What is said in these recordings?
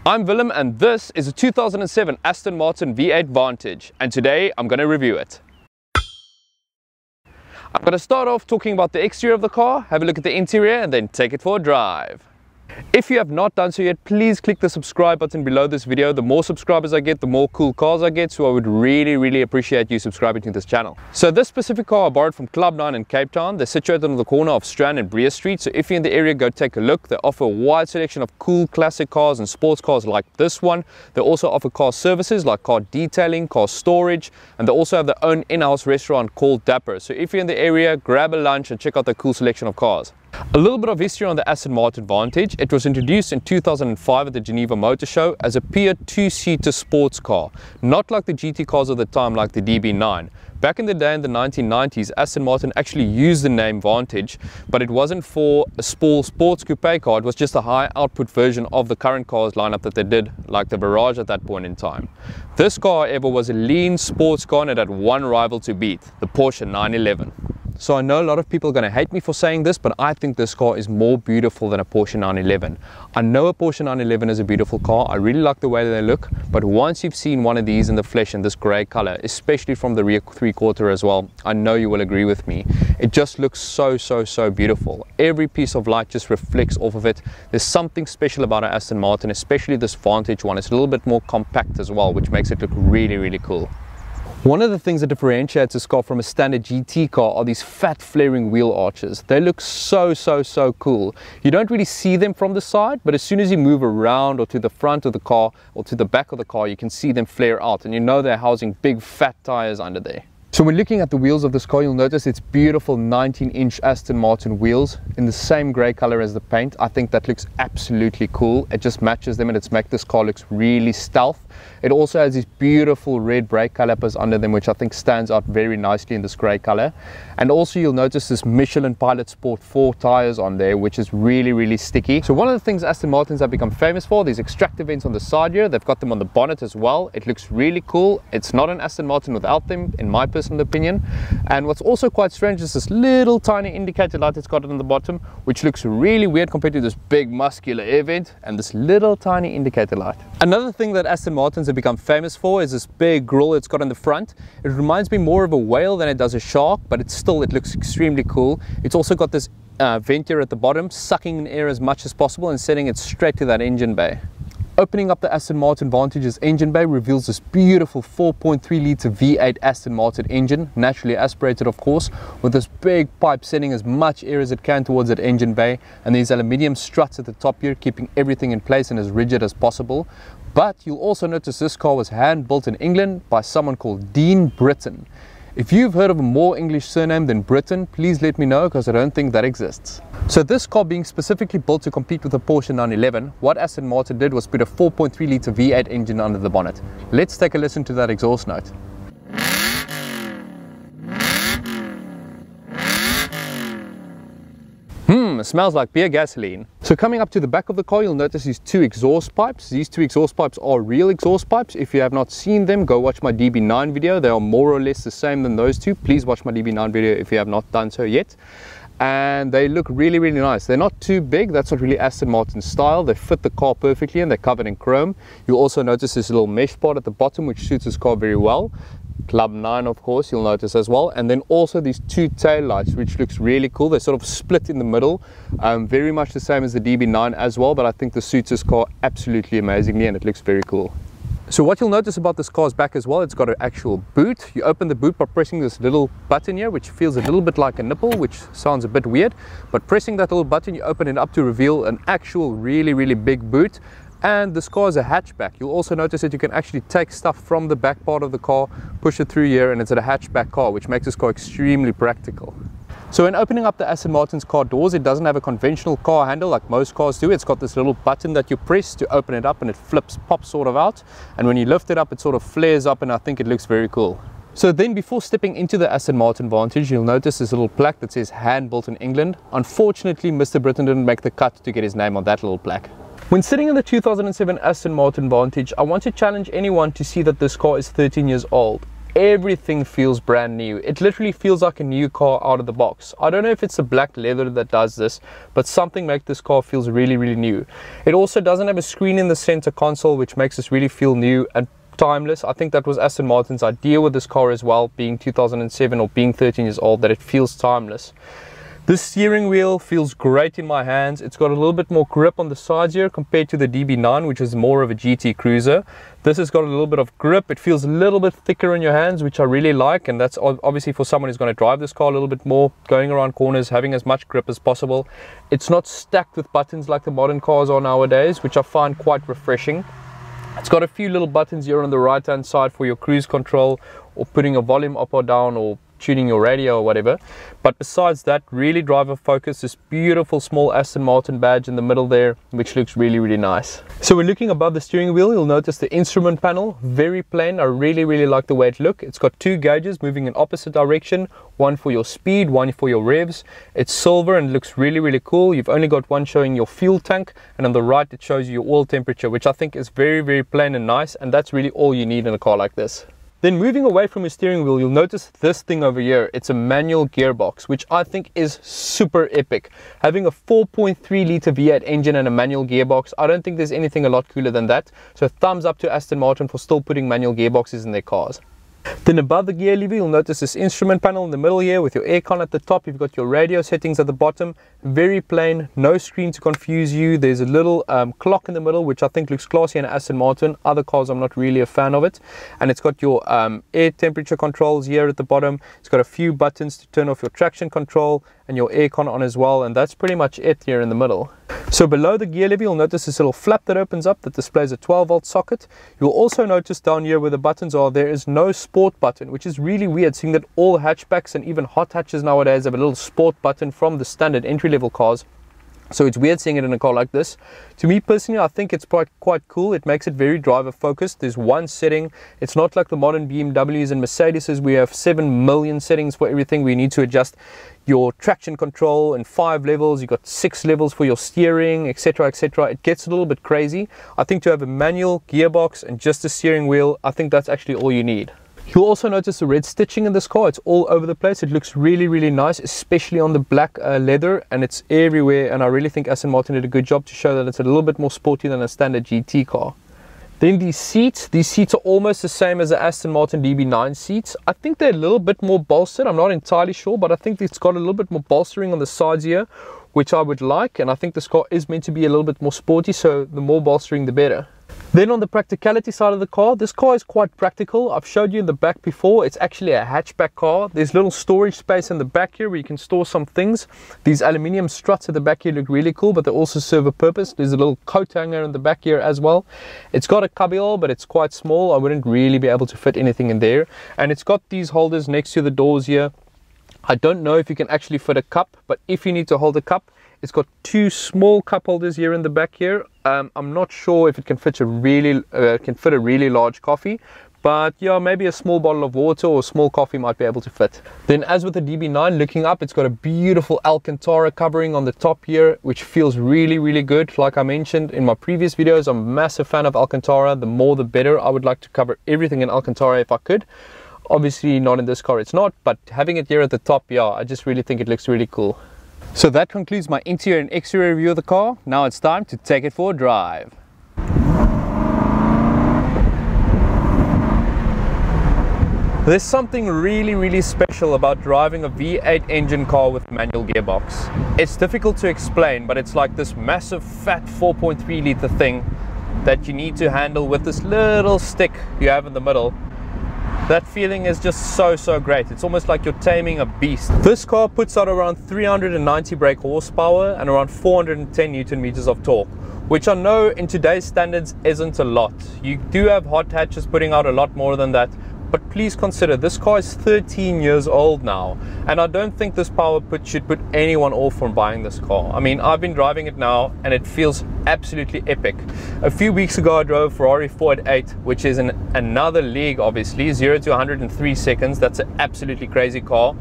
I'm Willem and this is a 2007 Aston Martin V8 Vantage, and today I'm going to review it. I'm going to start off talking about the exterior of the car, have a look at the interior and then take it for a drive. If you have not done so yet, please click the subscribe button below this video. The more subscribers I get, the more cool cars I get, so I would really appreciate you subscribing to this channel. So this specific car I borrowed from Club9 in Cape Town. They're situated on the corner of Strand and Breer Street, so if you're in the area, go take a look. They offer a wide selection of cool classic cars and sports cars like this one. They also offer car services like car detailing, car storage, and they also have their own in-house restaurant called Dapper. So if you're in the area, grab a lunch and check out their cool selection of cars. A little bit of history on the Aston Martin Vantage. It was introduced in 2005 at the Geneva Motor Show as a pure two-seater sports car, not like the GT cars of the time like the DB9. Back in the day in the 1990s, Aston Martin actually used the name Vantage, but it wasn't for a sports coupe car, it was just a high output version of the current cars lineup that they did, like the Barrage at that point in time. This car, however, was a lean sports car and it had one rival to beat, the Porsche 911. So I know a lot of people are going to hate me for saying this, but I think this car is more beautiful than a Porsche 911. I know a Porsche 911 is a beautiful car. I really like the way they look, but once you've seen one of these in the flesh in this grey color, especially from the rear three-quarter as well, I know you will agree with me. It just looks so beautiful. Every piece of light just reflects off of it. There's something special about an Aston Martin, especially this Vantage one. It's a little bit more compact as well, which makes it look really cool. One of the things that differentiates this car from a standard GT car are these fat flaring wheel arches. They look so cool. You don't really see them from the side, but as soon as you move around or to the front of the car or to the back of the car, you can see them flare out, and you know they're housing big fat tires under there. So when looking at the wheels of this car, you'll notice it's beautiful 19-inch Aston Martin wheels in the same grey color as the paint. I think that looks absolutely cool. It just matches them and it's make this car looks really stealth. It also has these beautiful red brake calipers under them, which I think stands out very nicely in this grey color. And also you'll notice this Michelin Pilot Sport 4 tires on there, which is really sticky. So one of the things Aston Martins have become famous for, these extractor vents on the side here. They've got them on the bonnet as well. It looks really cool. It's not an Aston Martin without them, in my personal opinion. And what's also quite strange is this little tiny indicator light it's got on the bottom, which looks really weird compared to this big muscular air vent and this little tiny indicator light. Another thing that Aston Martins have become famous for is this big grille it's got on the front. It reminds me more of a whale than it does a shark, but it looks extremely cool. It's also got this vent here at the bottom, sucking in air as much as possible and sending it straight to that engine bay. Opening up the Aston Martin Vantage's engine bay reveals this beautiful 4.3 litre V8 Aston Martin engine, naturally aspirated of course, with this big pipe sending as much air as it can towards that engine bay, and these aluminium struts at the top here keeping everything in place and as rigid as possible. But you'll also notice this car was hand built in England by someone called Dean Britton. If you've heard of a more English surname than Britton, please let me know, because I don't think that exists. So this car being specifically built to compete with the Porsche 911, what Aston Martin did was put a 4.3 litre V8 engine under the bonnet. Let's take a listen to that exhaust note. It smells like pure gasoline. So coming up to the back of the car, you'll notice these two exhaust pipes. These two exhaust pipes are real exhaust pipes. If you have not seen them, go watch my DB9 video. They are more or less the same than those two. Please watch my DB9 video if you have not done so yet. And they look really nice. They're not too big. That's not really Aston Martin style. They fit the car perfectly and they're covered in chrome. You'll also notice this little mesh part at the bottom, which suits this car very well. Club9 of course you'll notice as well, and then also these two tail lights, which looks really cool. They sort of split in the middle, very much the same as the DB9 as well, but I think this suits this car absolutely amazingly and it looks very cool. So what you'll notice about this car's back as well, it's got an actual boot. You open the boot by pressing this little button here, which feels a little bit like a nipple, which sounds a bit weird, but pressing that little button you open it up to reveal an actual really big boot. And this car is a hatchback. You'll also notice that you can actually take stuff from the back part of the car, push it through here, and it's a hatchback car, which makes this car extremely practical. So when opening up the Aston Martin's car doors, it doesn't have a conventional car handle like most cars do. It's got this little button that you press to open it up and it pops sort of out. And when you lift it up, it sort of flares up, and I think it looks very cool. So then before stepping into the Aston Martin Vantage, you'll notice this little plaque that says hand built in England. Unfortunately, Mr. Britton didn't make the cut to get his name on that little plaque. When sitting in the 2007 Aston Martin Vantage, I want to challenge anyone to see that this car is 13 years old. everything feels brand new. It literally feels like a new car out of the box. I don't know if it's the black leather that does this, but something makes this car feels really, really new. It also doesn't have a screen in the center console, which makes this really feel new and timeless. I think that was Aston Martin's idea with this car as well, being 2007 or being 13 years old, that it feels timeless. This steering wheel feels great in my hands. It's got a little bit more grip on the sides here compared to the DB9, which is more of a GT cruiser. This has got a little bit of grip. It feels a little bit thicker in your hands, which I really like, and that's obviously for someone who's going to drive this car a little bit more, going around corners, having as much grip as possible. It's not stacked with buttons like the modern cars are nowadays, which I find quite refreshing. It's got a few little buttons here on the right hand side for your cruise control or putting a volume up or down or tuning your radio or whatever, but besides that, really driver focus. This beautiful small Aston Martin badge in the middle there, which looks really, really nice. So we're looking above the steering wheel. You'll notice the instrument panel, very plain. I really like the way it looks. It's got two gauges moving in opposite direction, one for your speed, one for your revs. It's silver and looks really cool. You've only got one showing your fuel tank, and on the right it shows you your oil temperature, which I think is very plain and nice, and that's really all you need in a car like this. Then moving away from your steering wheel, you'll notice this thing over here. It's a manual gearbox, which I think is super epic. Having a 4.3 litre V8 engine and a manual gearbox, I don't think there's anything a lot cooler than that. So thumbs up to Aston Martin for still putting manual gearboxes in their cars. Then above the gear lever, you'll notice this instrument panel in the middle here with your aircon at the top. You've got your radio settings at the bottom. Very plain, no screen to confuse you. There's a little clock in the middle, which I think looks classy in Aston Martin. Other cars, I'm not really a fan of it. And it's got your air temperature controls here at the bottom. It's got a few buttons to turn off your traction control and your aircon on as well. And that's pretty much it here in the middle. So below the gear lever, you'll notice this little flap that opens up that displays a 12-volt socket. You'll also notice down here where the buttons are, there is no sport button, which is really weird, seeing that all hatchbacks and even hot hatches nowadays have a little sport button from the standard entry-level cars. So it's weird seeing it in a car like this. To me personally, I think it's quite cool. It makes it very driver focused. There's one setting. It's not like the modern BMWs and Mercedes. We have 7 million settings for everything. We need to adjust your traction control in 5 levels. You've got 6 levels for your steering, etc, etc. It gets a little bit crazy. I think to have a manual gearbox and just a steering wheel, I think that's actually all you need. You'll also notice the red stitching in this car. It's all over the place. It looks really nice, especially on the black leather, and it's everywhere. And I really think Aston Martin did a good job to show that it's a little bit more sporty than a standard GT car. Then these seats are almost the same as the Aston Martin DB9 seats. I think they're a little bit more bolstered. I'm not entirely sure, but I think it's got a little bit more bolstering on the sides here, which I would like. And I think this car is meant to be a little bit more sporty, so the more bolstering, the better. Then on the practicality side of the car, this car is quite practical. I've showed you in the back before. It's actually a hatchback car. There's little storage space in the back here where you can store some things. These aluminium struts at the back here look really cool, but they also serve a purpose. There's a little coat hanger in the back here as well. It's got a cubbyhole, but it's quite small. I wouldn't really be able to fit anything in there. And it's got these holders next to the doors here. I don't know if you can actually fit a cup, but if you need to hold a cup, it's got 2 small cup holders here in the back here. I'm not sure if it can fit a really large coffee, but yeah, maybe a small bottle of water or a small coffee might be able to fit. Then as with the DB9, looking up, it's got a beautiful Alcantara covering on the top here, which feels really good. Like I mentioned in my previous videos, I'm a massive fan of Alcantara. The more the better. I would like to cover everything in Alcantara if I could. Obviously not in this car, it's not, but having it here at the top, yeah, I just really think it looks really cool. So that concludes my interior and exterior review of the car. Now it's time to take it for a drive. There's something really special about driving a V8 engine car with manual gearbox. It's difficult to explain, but it's like this massive fat 4.3 litre thing that you need to handle with this little stick you have in the middle. That feeling is just so great. It's almost like you're taming a beast. This car puts out around 390 brake horsepower and around 410 Newton meters of torque, which I know in today's standards isn't a lot. You do have hot hatches putting out a lot more than that, but please consider this car is 13 years old now, and I don't think this power should put anyone off from buying this car. I mean, I've been driving it now and it feels absolutely epic. A few weeks ago I drove a Ferrari 488, which is in another league obviously, 0 to 100 in 3 seconds. That's an absolutely crazy car,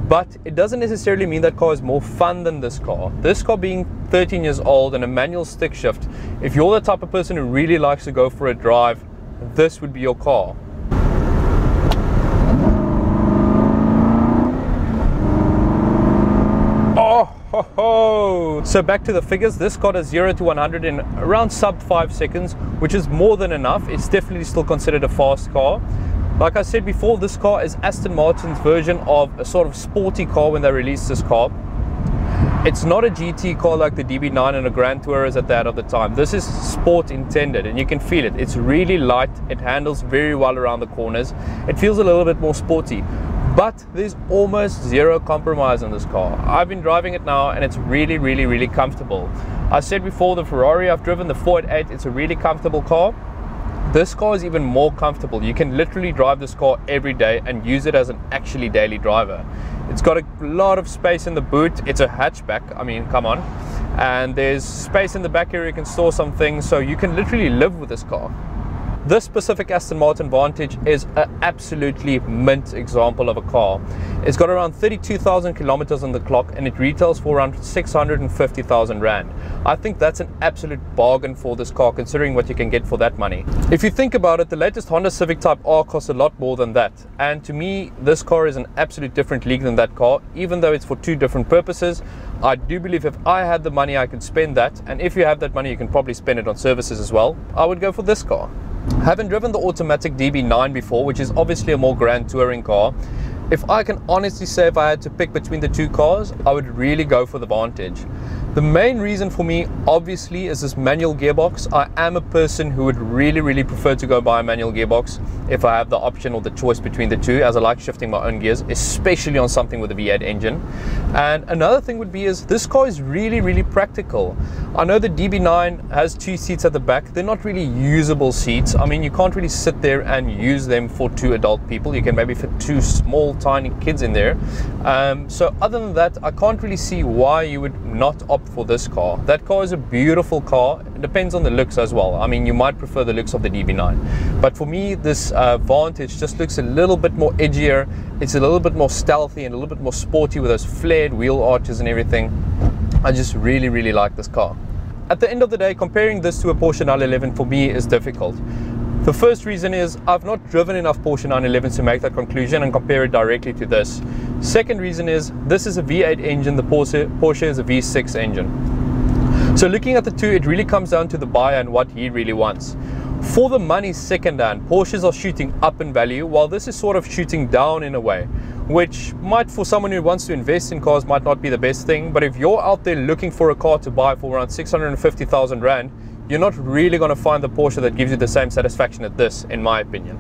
but it doesn't necessarily mean that car is more fun than this car. This car being 13 years old and a manual stick shift, if you're the type of person who really likes to go for a drive, this would be your car. So back to the figures. This car does 0 to 100 in around sub 5 seconds, which is more than enough. It's definitely still considered a fast car. Like I said before, this car is Aston Martin's version of a sort of sporty car when they released this car. It's not a GT car like the DB9 and a Grand Tourer at that of the time. This is sport intended, and you can feel it. It's really light. It handles very well around the corners. It feels a little bit more sporty, but there's almost zero compromise on this car. I've been driving it now, and it's really, really, really comfortable. I said before, the Ferrari I've driven, the 488, it's a really comfortable car. This car is even more comfortable. You can literally drive this car every day and use it as an actually daily driver. It's got a lot of space in the boot. It's a hatchback, I mean, come on. And there's space in the back area you can store some things, so you can literally live with this car. This specific Aston Martin Vantage is an absolutely mint example of a car. It's got around 32,000 kilometers on the clock, and it retails for around 650,000 Rand. I think that's an absolute bargain for this car, considering what you can get for that money. If you think about it, the latest Honda Civic Type R costs a lot more than that. And to me, this car is an absolute different league than that car, even though it's for two different purposes. I do believe if I had the money, I could spend that. And if you have that money, you can probably spend it on services as well. I would go for this car. Having driven the automatic DB9 before, which is obviously a more grand touring car, if I can honestly say if I had to pick between the two cars, I would really go for the Vantage. The main reason for me, obviously, is this manual gearbox. I am a person who would really, really prefer to go buy a manual gearbox if I have the option or the choice between the two, as I like shifting my own gears, especially on something with a V8 engine. And another thing would be is this car is really, really practical. I know the DB9 has 2 seats at the back. They're not really usable seats. I mean, you can't really sit there and use them for 2 adult people. You can maybe fit 2 small, tiny kids in there. So other than that, I can't really see why you would not opt for this car. That car is a beautiful car. It depends on the looks as well. I mean, you might prefer the looks of the DB9, but for me, this Vantage just looks a little bit more edgier. It's a little bit more stealthy and a little bit more sporty with those flared wheel arches and everything. I just really, really like this car. At the end of the day, comparing this to a Porsche 911 for me is difficult. The first reason is I've not driven enough Porsche 911s to make that conclusion and compare it directly to this. Second reason is this is a V8 engine, the Porsche is a V6 engine. So looking at the two, it really comes down to the buyer and what he really wants. For the money second-hand, Porsches are shooting up in value, while this is sort of shooting down in a way, which might, for someone who wants to invest in cars, might not be the best thing. But if you're out there looking for a car to buy for around 650,000 Rand, you're not really going to find the Porsche that gives you the same satisfaction as this, in my opinion.